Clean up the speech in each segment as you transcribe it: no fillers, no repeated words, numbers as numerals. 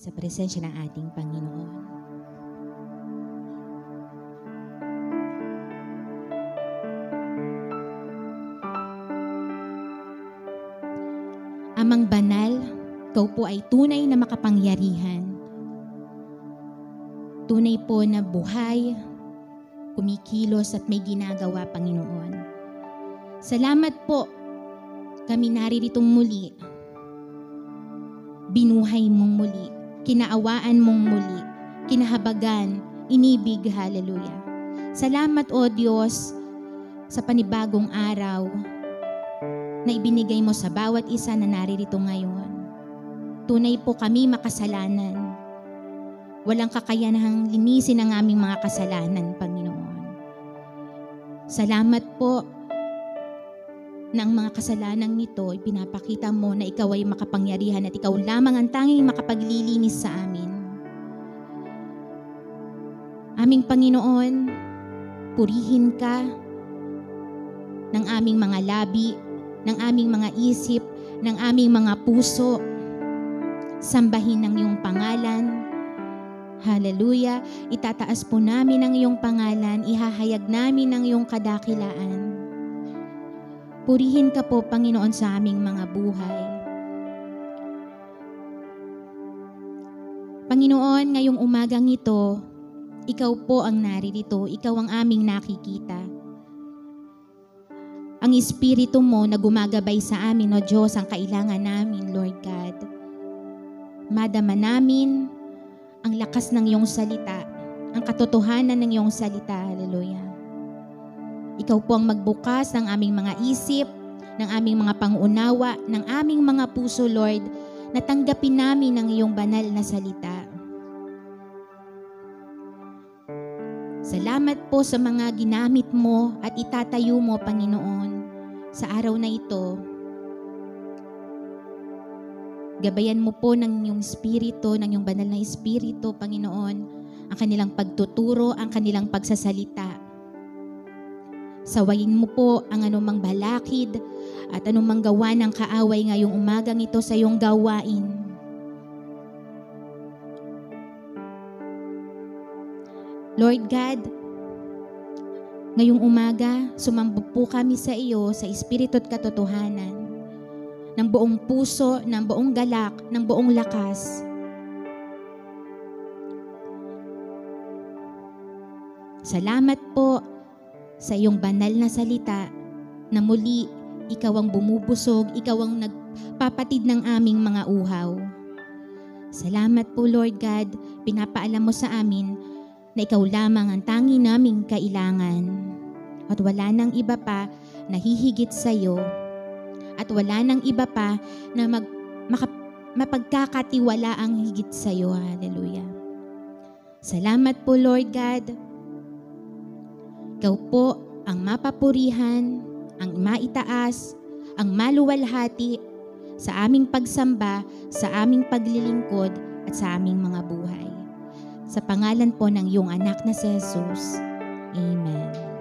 sa presensya ng ating Panginoon. Amang banal, ikaw po ay tunay na makapangyarihan. Tunay po na buhay, kumikilos at may ginagawa, Panginoon. Salamat po, kami nariritong muli. Binuhay mong muli, kinaawaan mong muli, kinahabagan, inibig, hallelujah. Salamat, O Diyos, sa panibagong araw na ibinigay mo sa bawat isa na naririto ngayon. Tunay po kami makasalanan. Walang kakayanahang linisin ang aming mga kasalanan, Panginoon. Salamat po na ang mga kasalanang ito, ipinapakita mo na ikaw ay makapangyarihan at ikaw lamang ang tanging makapaglilinis sa amin. Aming Panginoon, purihin ka ng aming mga labi, ng aming mga isip, ng aming mga puso. Sambahin ang iyong pangalan. Hallelujah. Itataas po namin ang iyong pangalan. Ihahayag namin ang iyong kadakilaan. Purihin ka po, Panginoon, sa aming mga buhay. Panginoon, ngayong umagang ito, ikaw po ang naririto. Ikaw ang aming nakikita. Ang Espiritu mo na gumagabay sa amin, O Diyos, ang kailangan namin, Lord God. Madama namin ang lakas ng iyong salita, ang katotohanan ng iyong salita. Hallelujah. Ikaw po ang magbukas ng aming mga isip, ng aming mga pangunawa, ng aming mga puso, Lord, na tanggapin namin ang iyong banal na salita. Salamat po sa mga ginamit mo at itatayo mo, Panginoon, sa araw na ito. Gabayan mo po ng iyong Espiritu, ng iyong banal na Espiritu, Panginoon, ang kanilang pagtuturo, ang kanilang pagsasalita. Sawayin mo po ang anumang balakid at anumang gawa ng kaaway ngayong umagang ito sa iyong gawain. Lord God, ngayong umaga, sumambot po kami sa iyo sa Espiritu at katotohanan, ng buong puso, ng buong galak, ng buong lakas. Salamat po sa iyong banal na salita na muli ikaw ang bumubusog, ikaw ang nagpapatid ng aming mga uhaw. Salamat po, Lord God, pinapaalam mo sa amin na ikaw lamang ang tangi naming kailangan. At wala nang iba pa na hihigit sa iyo. At wala nang iba pa na mapagkakatiwala ang higit sa iyo. Hallelujah. Salamat po, Lord God. Ikaw po ang mapapurihan, ang maitaas, ang maluwalhati sa aming pagsamba, sa aming paglilingkod at sa aming mga buhay. Sa pangalan po ng iyong anak na si Jesus. Amen.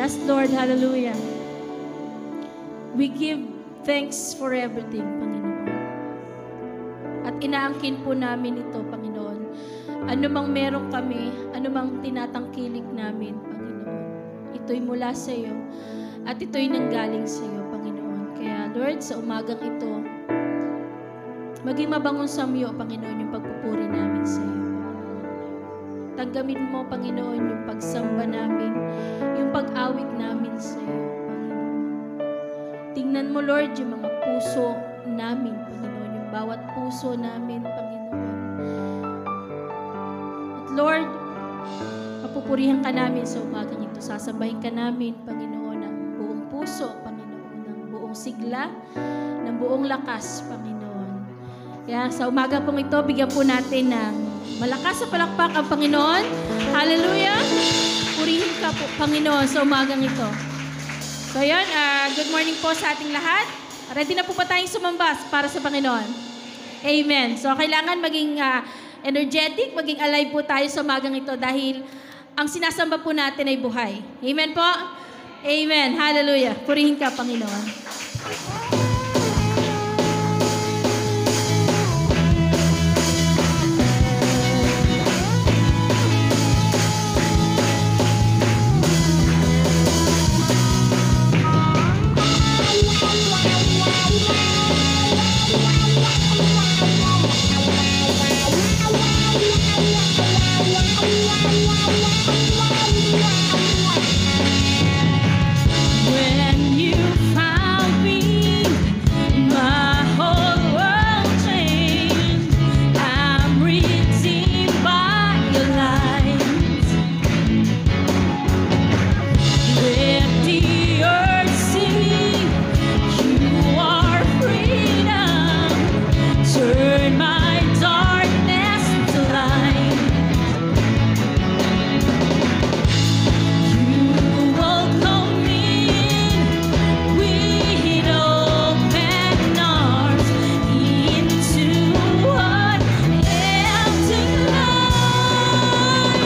Yes, Lord. Hallelujah. We give thanks for everything, Panginoon. At inaangkin po namin ito, Panginoon. Ano mang meron kami, ano mang tinatangkilik namin, Panginoon. Ito'y mula sa iyo at ito'y nanggaling sa iyo, Panginoon. Kaya, Lord, sa umagang ito, maging mabangon sa iyo, Panginoon, yung pagpupuri namin sa iyo. Tanggapin mo, Panginoon, yung pagsamba namin, yung pag-awit namin sa iyo, Panginoon. Tingnan mo, Lord, yung mga puso namin, Panginoon, yung bawat puso namin, Panginoon. At Lord, papupurihan ka namin sa umagang ito. Sasambahin ka namin, Panginoon, ng buong puso, Panginoon, ng buong sigla, ng buong lakas, Panginoon. Kaya sa umaga pong ito, bigyan po natin ng malakas sa palakpak ang Panginoon. Hallelujah! Purihin ka po, Panginoon, sa umagang ito. So yun, good morning po sa ating lahat. Ready na po ba tayong sumambas para sa Panginoon? Amen. So kailangan maging energetic, maging alive po tayo sa umagang ito dahil ang sinasamba po natin ay buhay. Amen po? Amen. Hallelujah. Purihin ka, Panginoon. When you found me, my whole world changed. I'm redeemed by your light. Let the earth see you are freedom. Turn my darkness to light. You welcome me in with open arms into an empty life.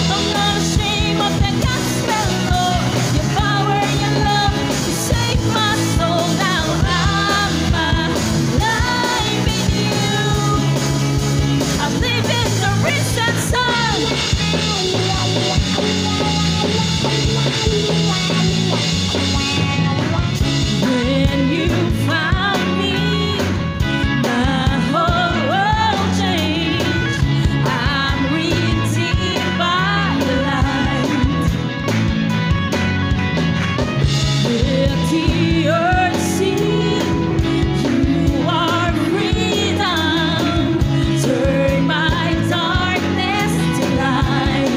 I'm not ashamed of the gospel, Lord. Your power, your love, you save my soul. Now I'm alive in you. I live in the risen sun. When you found me, my whole world changed. I'm redeemed by the light. Let the earth see you are freedom. Turn my darkness to light.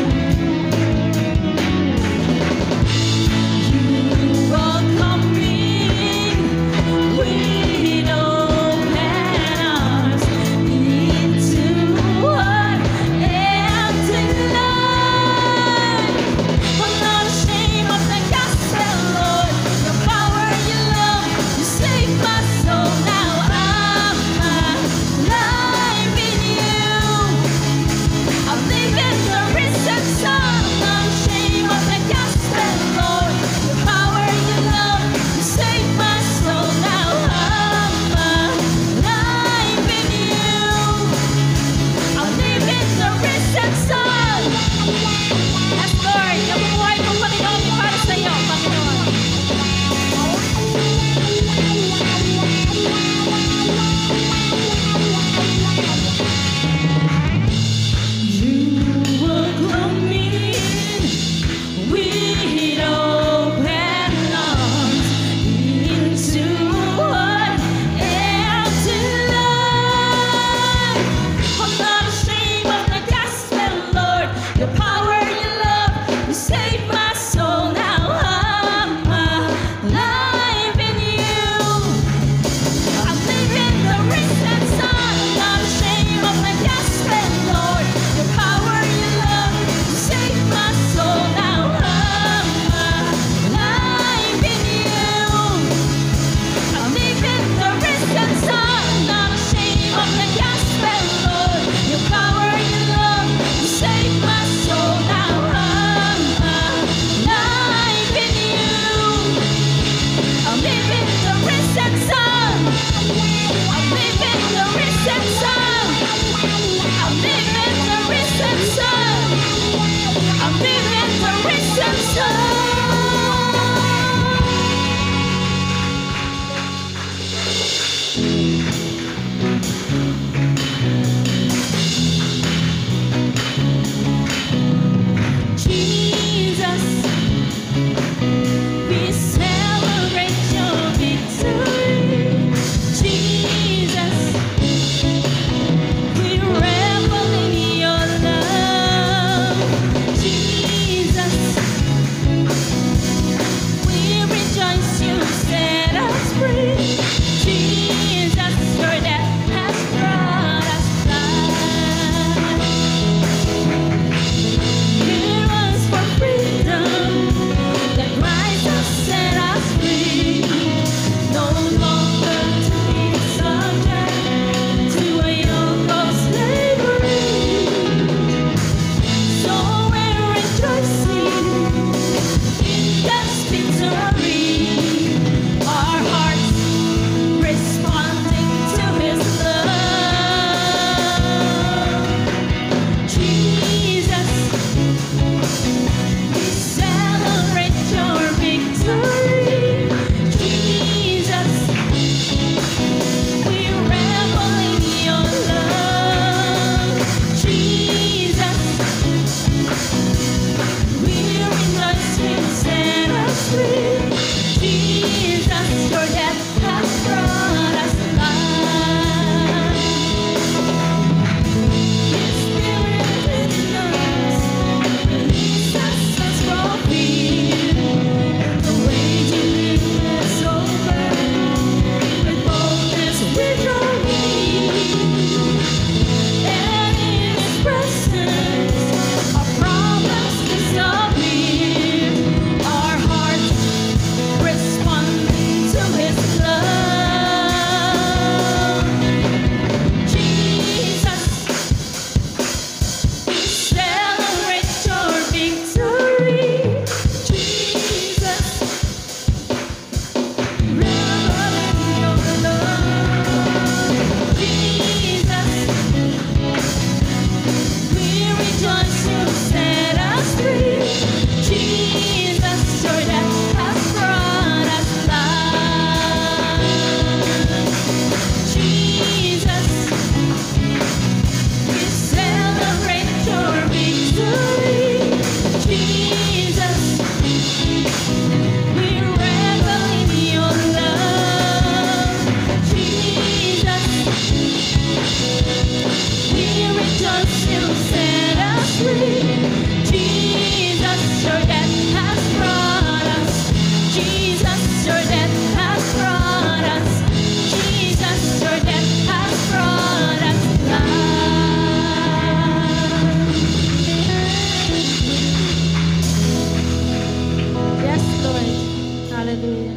Hallelujah.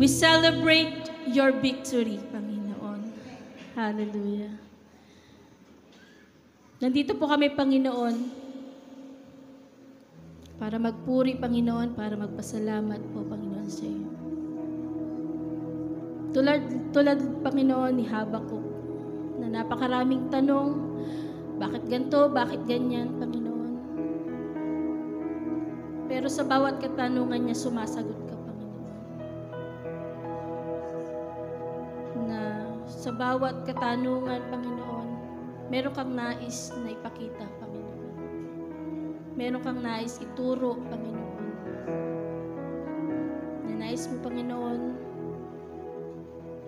We celebrate your victory, Panginoon. Hallelujah. Nandito po kami, Panginoon, para magpuri, Panginoon, para magpasalamat po, Panginoon, sa iyo. Tulad, Panginoon, ni Habakuk, na napakaraming tanong, bakit ganito, bakit ganyan, Panginoon. Pero sa bawat katanungan niya, sumasagot ka, Panginoon. Na sa bawat katanungan, Panginoon, meron kang nais na ipakita, Panginoon. Meron kang nais ituro, Panginoon. Na nais mo, Panginoon,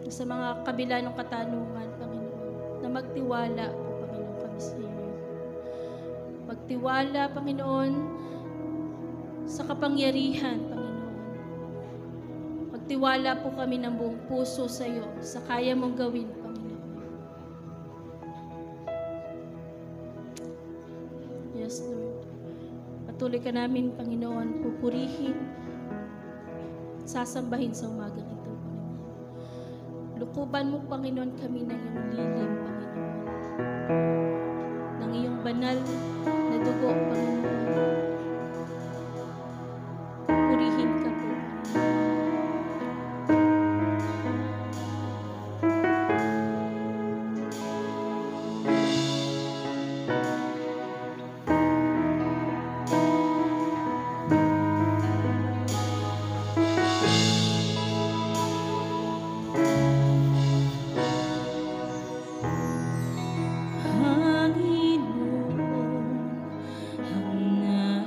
sa mga kabila ng katanungan, Panginoon, na magtiwala po, Panginoon, kami sa iyo. Magtiwala, Panginoon, sa kapangyarihan, Panginoon. Magtiwala po kami ng buong puso sa iyo, sa kaya mong gawin, Panginoon. Yes, Lord. Patuloy ka namin, Panginoon, pupurihin, sasambahin sa umagang ito. Lukuban mo, Panginoon, kami ng iyong lilim, Panginoon. Ng iyong banal na dugo, Panginoon. Purihin ka po, Panginoon, ang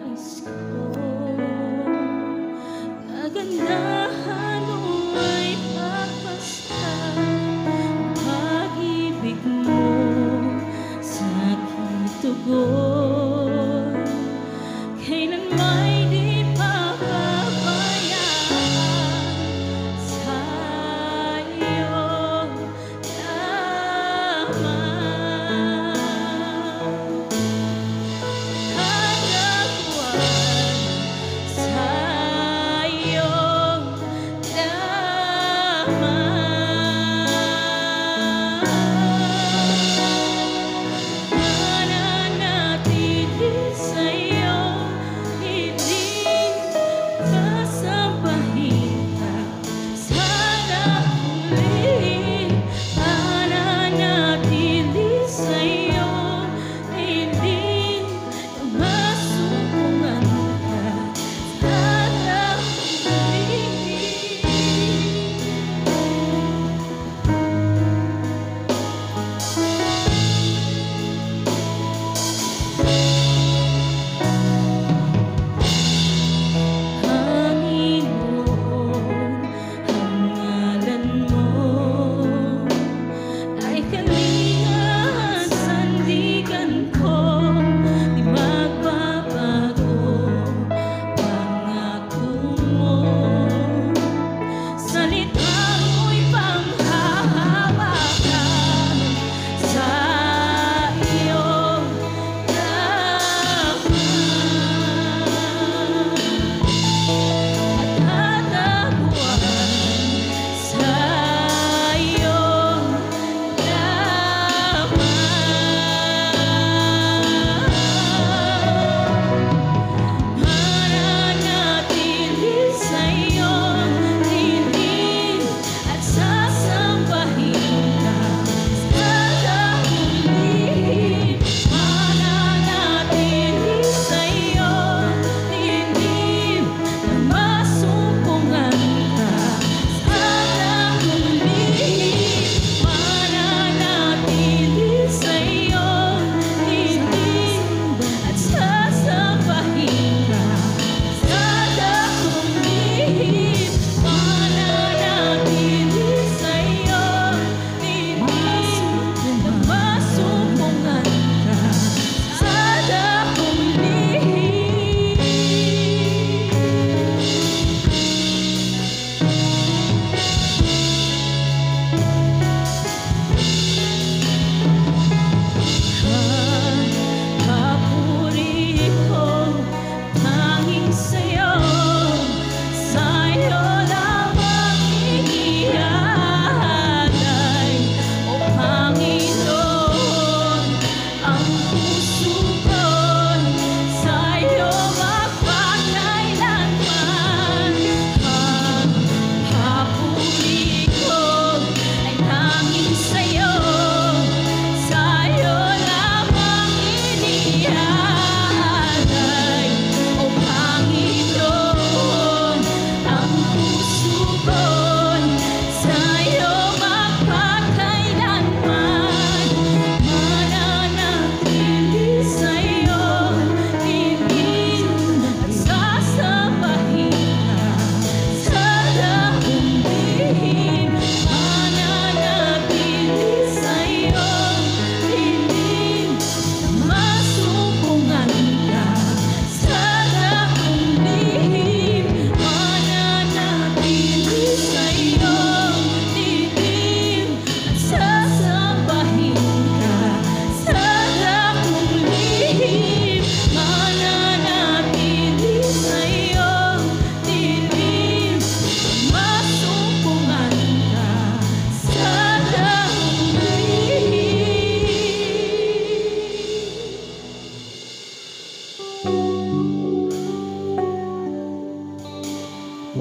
Sa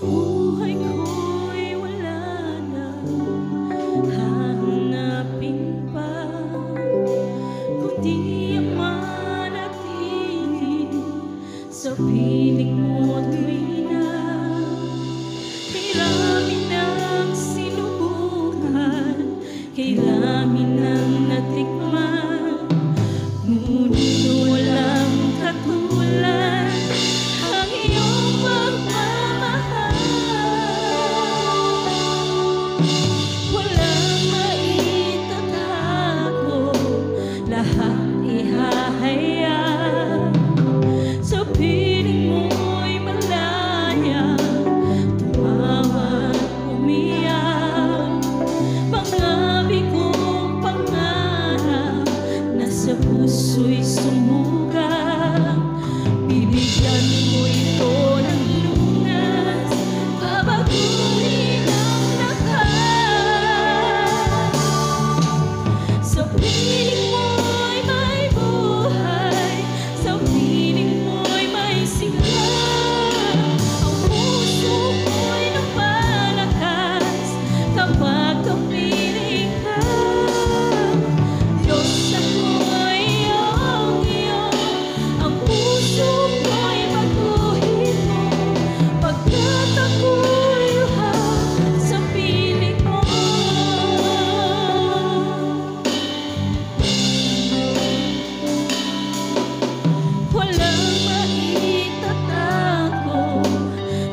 buhay ko'y wala na hahanapin pa, kundi ang manatili sa piling mo tuwing na kailangan ng sinubukan, kailangan ng natikman, ngunit walang katulad ang iyong pagmamahal. Walang maitatago, lahat ihahayag. Sa piling mo'y malaya, tumawa, umiyak. Mga bigong pangarap nasa puso'y sumugat. Bibigyan mo ito ng lunas, babaguhin ang lahat. Sa piling mo'y may buhay, sa piling mo'y may sigla. Ang puso mo'y lumalakas kapag kapiling ka. Diyos, ako'y iyong iyo, ang puso ko'y baguhin mo, pagkat ako'y luha sa piling mo. Walang maitatago,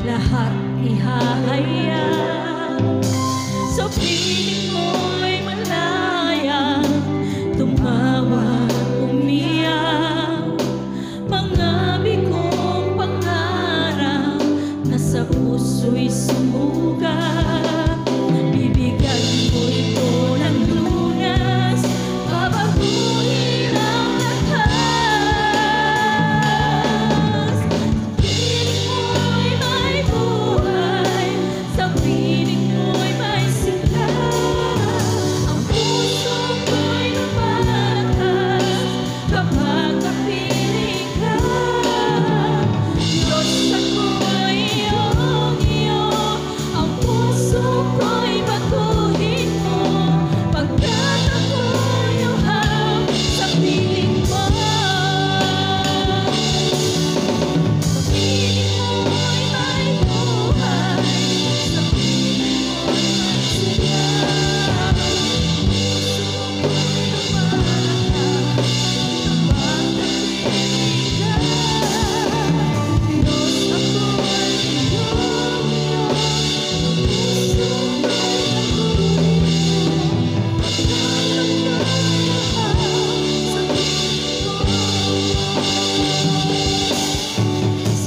lahat ihahayag. Sa piling mo'y malaya, tumawa, umiyak. Mga bigong pangarap nasa puso'y sumugat. Bibigyan mo ito ng lunas, babaguhin ang lakas. Piling mo'y may buhay, sa piling mo'y may sigla. Ang puso ko'y lumalakas kapag kapiling ka. Diyos, ako'y iyong iyo, ang puso ko'y baguhin mo, pagkat ako'y luha sa piling mo. Piling mo'y may buhay, sa piling mo'y may sigla.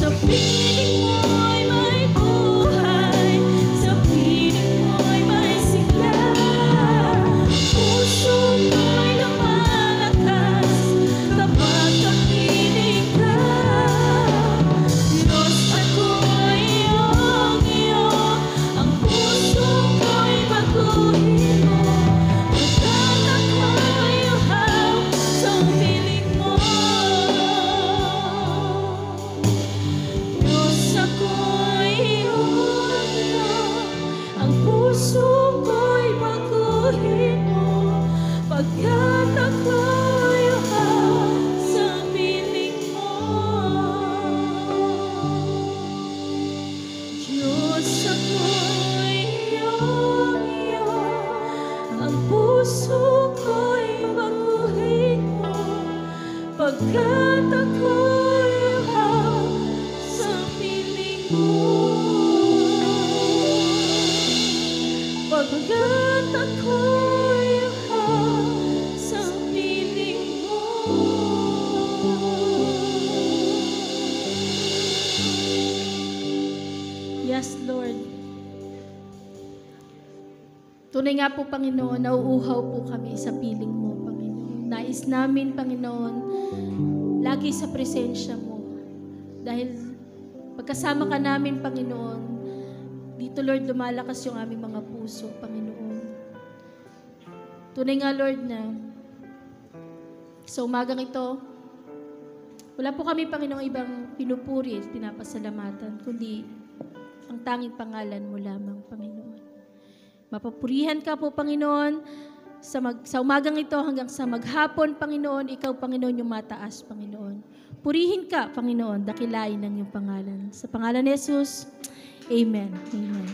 Sa piling mo'y may buhay, sa piling mo'y may sigla. Puso ko'y lumalakas kapag kapiling ka. Diyos, ako'y iyong iyo, ang puso ko'y baguhin mo, pagkat ako'y uhaw sa piling mo. Diyos, ako'y iyong iyo, ang puso ko'y baguhin mo, pagkat ako'y uhaw sa piling mo. Diyos, ako'y iyong iyo, ang puso ko'y baguhin mo, pagkat ako'y uhaw sa piling mo. Pagkat ako'y uhaw sa piling mo. Yes, Lord. Tunay nga po, Panginoon, nauuhaw po kami sa piling mo, Panginoon. Nais namin, Panginoon, lagi sa presensya mo. Dahil pagkasama ka namin, Panginoon, dito, Lord, lumalakas yung aming mga puso, Panginoon. Tunay nga, Lord, na sa umagang ito, wala po kami, Panginoong, ibang pinupuri at pinapasalamatan, kundi ang tanging pangalan mo lamang, Panginoon. Mapapurihan ka po, Panginoon, sa umagang ito hanggang sa maghapon, Panginoon, ikaw, Panginoon, yung mataas, Panginoon. Purihin ka, Panginoon, dakilain ng iyong pangalan. Sa pangalan ni Jesus, Amen. Amen.